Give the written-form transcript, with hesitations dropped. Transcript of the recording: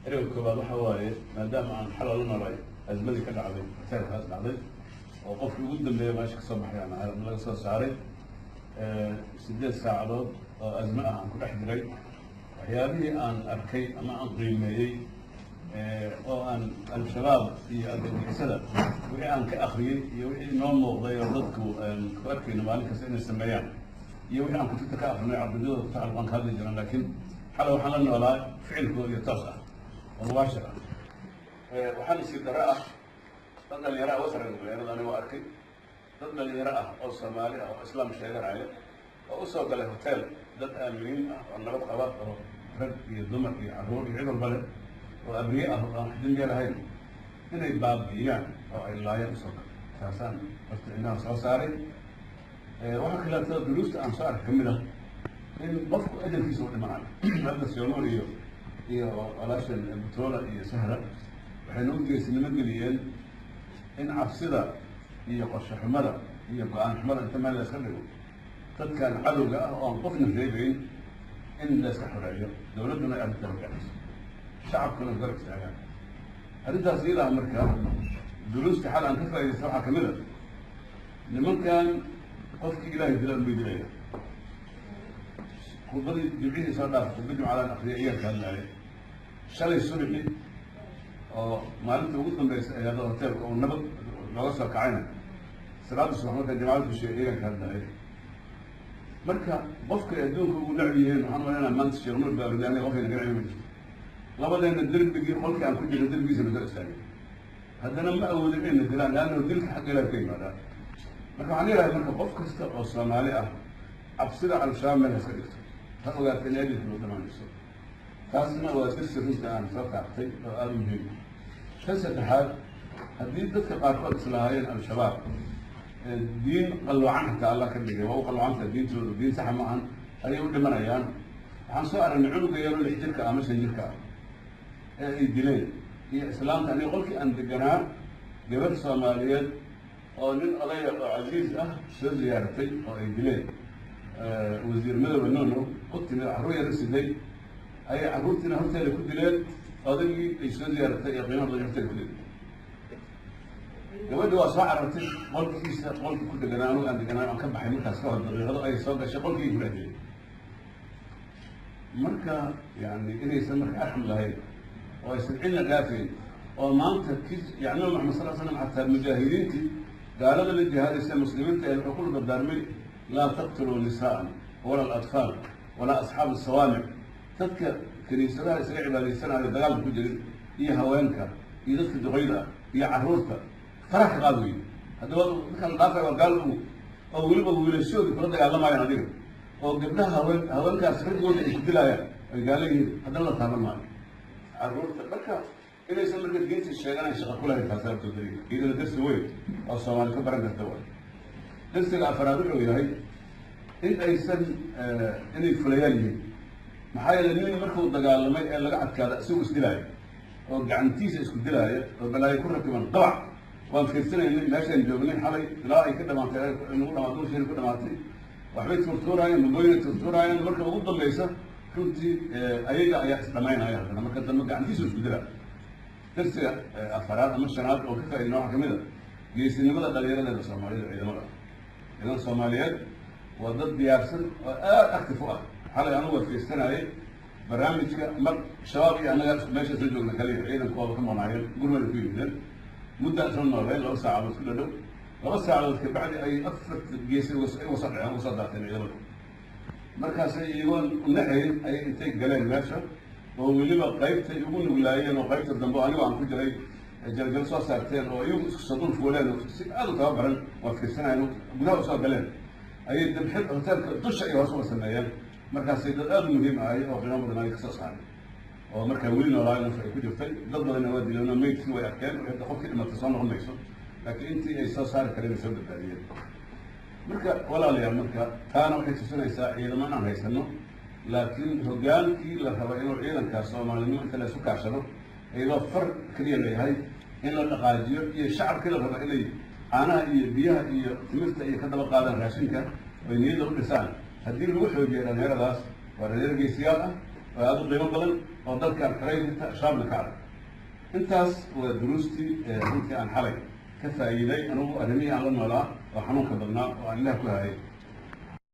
ereyga koowaad waxa waaye maadaama aan xal ola noolay azmadii ka dhacday hoteelkaas dhacday oo qofkii ugu dambeeya meesha ka soo baxay aan laga soo saaray 8 saacadood oo azmo ah aan ku dhex jiray waxyaabihii aan arkay ama aan qiimeeyey oo aan al-shabaab iyo argagixisada wixii aan ka akriyey iyo wixii noo muuqday oo dadku ku arkayno maalin kasta inay sameeyaan iyo wixii aan kutubta ka akrinay cabdidooda ku tacalluqan ka hadli jiran laakiin xalay waxaan la noolaa ficilkooda iyo toos ah oo mubaashir ah waxaan isii daro ah dad dhalinyaro ah wasarka dhalinyarada aniga waa arkay dad dhalinyaro ah oo soomaali ah oo islaam sheeganaya oo usoo galay hotel dad aaminiin ah oo nabad qaba oo rag iyo dumar iyo carruur iyo cid walba leh oo abriye ah oo aan xidin yar ahayn inay baabi'iyaan oo ay laayaan usoo galay saasaan horta indhaha soo saaray waxaa kaleeto duruusta aan soo arka kamid ah in qofku ajalkiisa u dhimanayo hadda soomaal iyo walaashan butrola iyo sahra waxay noo geesinimo geliyeen in cabsida iyo qorshe xumada iyo go-aan xumada inta meel la iska dhigo dadkan cadowga ah oo aan qofna reebayn in la iska xoreeyo dawladduna ay arrinta hoggaamiso shacabkuna garab istaagaan arrintaas iyadaa marka duruusta xal aan ka faa'iidaysta waxaa kamid a nimankan qofkii ilaahay dila unbay dilaya khudbadii jimcihii soo dhaaf khudba jumcadaan akriya iyaga ka hadlaaya shalay subaxi oo maalinta ugu dambaysa ayada hoteelka oo nabad looga soo kacayna salaada subax marka jamacada bishay iyaga ka hadlaaya marka qofka adduunka ugu nacbi yihiin waxaan malaynaha maanta sheekh nuur baaridaani qofkayna ganacmi ma jirto labadeena derbigii qolkii aan ku jirno derbigiisa na soo istaagay haddana ma awoodin inayna dilaan laanna dilka xagga ilaah ka yimaadaa marka waxaan leeyahay marka qof kasta oo soomaali ah cabsida al-shabaab meel iska dhigto ha ogaata in ajilka loo dhamaanayso taasna waa dirsi runta aan soo qaatay oo aada u muhiim kan saddexaad haddii dadka qaarkood islahaayeen al-shabaab diin qaloocan xataa allah ka dhigay waa u qaloocantaa diintooda diin saxa ma ahan ayay u dhimanayaan waxaan soo aragnay cunuga yaroo 6 jirka ah ama 5 jirka ah ee ay dileen iyo islaamta aniga qolkii aan deganaa gabadh soomaaliyeed oo nin odaya oo casiiz ah soo ziyaaratay oo ay dileen wasiir madoobe noono ku timid carruur yar siday ayay carruurtiina horteeda ku dileen odaygii ay soo ziyaaratay iyo qiimaha badan horteeda ku dileen gabadhi waa soo carartay qolkiisa qolkii ku deganaa anugu aan deganaa aan ka baxay markaas ka hor daqiiqado ay soo gashay qolkii ku dhex dilay marka yani inaysan marka arxam lahayn oo aysan cidna dhaafayn oo maanta yani nabi maxamed sal slam xataa mujaahidiintii gaalada la jihaadaysa muslimiinta ee wuxuu kula dardaarmay laa taqtuluu nisaa'an wala alatfaal walaa asxaab asawaamic dadka kiniisadaha isaga cibaadaysanayo dagaalka ku jirin iyo haweenka iyo dadka duqayda iyo carruurta farax ka qaad weyne haddaba dadkan dhaafay waa gaal oo weliba wiilashoodii kula dagaalamayaan adiga oo gabdhaha haweenkaas raggooda ay ku dilaayaan ay gaala yihiin haddana la taaban maayo carruurta marka inaysan marka diinta sheeganayn shaqa kulahayn taasaato daliil iyadana darsi weyn oo soomaali ka baran karta waay darsiga afaraad wuxuu yahay in aysan inay fulayaan yihiin maxaa yeele nin markuu dagaalamay ee laga adkaada isagu isdilaaya oo gacantiisa isku dilaaya oo balaayo ku rakiban qabac waan fiirsanaynay meeshaan joognay xalay ilaa ay ka dhamaatay nagu dhamaatay usheena ku dhamaatay waxbay turtuuraayeen maboyna turtuuraayeen marka ugu dambaysa runtii ayaga ayaa isdhamaynaya haddana marka dambe gacantiisa isku dilaa darsiga afaraad ama shanaad oo ka faaidna waxaa kamid a geesinimada dhalinyaradeeda soomaalida ciidan soomaaliyeed waa dad diyaarsan oo aada active u ah xalay anugu waa fiirsanayay barnaamijka mar shabaab iyo annaga meesha soo joogna kaliya ciidankooda ka maqnaayeen gurmada ku yimideen muddaan soo nooleen 2 saacadood ku dhadhow 2 saacadood kabacdi ay 4 geesi uga soo dhaceen uga soo daateen ciidamada markaasay iyagoon unaxayn ayay intay galeen meesha oo weliba qaybtay ugu nuglaayeen oo qaybta dambe anigo aan ku jiray jalgal soo saarteen oo iyagu isku soo dul fuuleen oo si aada u tababaran waa fiirsanayeen gudaha usoo galeen ayay dabxid hoteelka dusha ay hoos uga sameeyeen markaasay dad aada u muhiim ahay oo qiimo badan ay kasoo saaray oo markaa weli noolaayo nafka ay ku jirtay dad badanna waa dileen oo maydkii way arkeen qofkii dhimatay soo noqon mayso laakiin intii ay soo saari kareen ay soo badbaadiyeen marka walaalayaal marka taana waxay tusinaysaa ciidamo inaan haysano laakiin hoggaankii la raba inuu ciidankaas soomaalinimo inta la isu kaashado iyadoo far keliya leeyahay in la dhaqaajiyo iyo shacabkii la raba inay caanaha iyo biyaha iyo timirta iyo ka daba qaadaan raashinka ay niyada u dhisaan haddii lagu xoojiyo dhalinyaradaas waa dhalinyaro geesiyaal ah وهذا قيمة بدن وضلك الحرية أنت شامل كعب أنتاس ودروستي أنت عن حري كفايدي أنا أرمي على الملا وحنوك بدنا وعن الله كهاي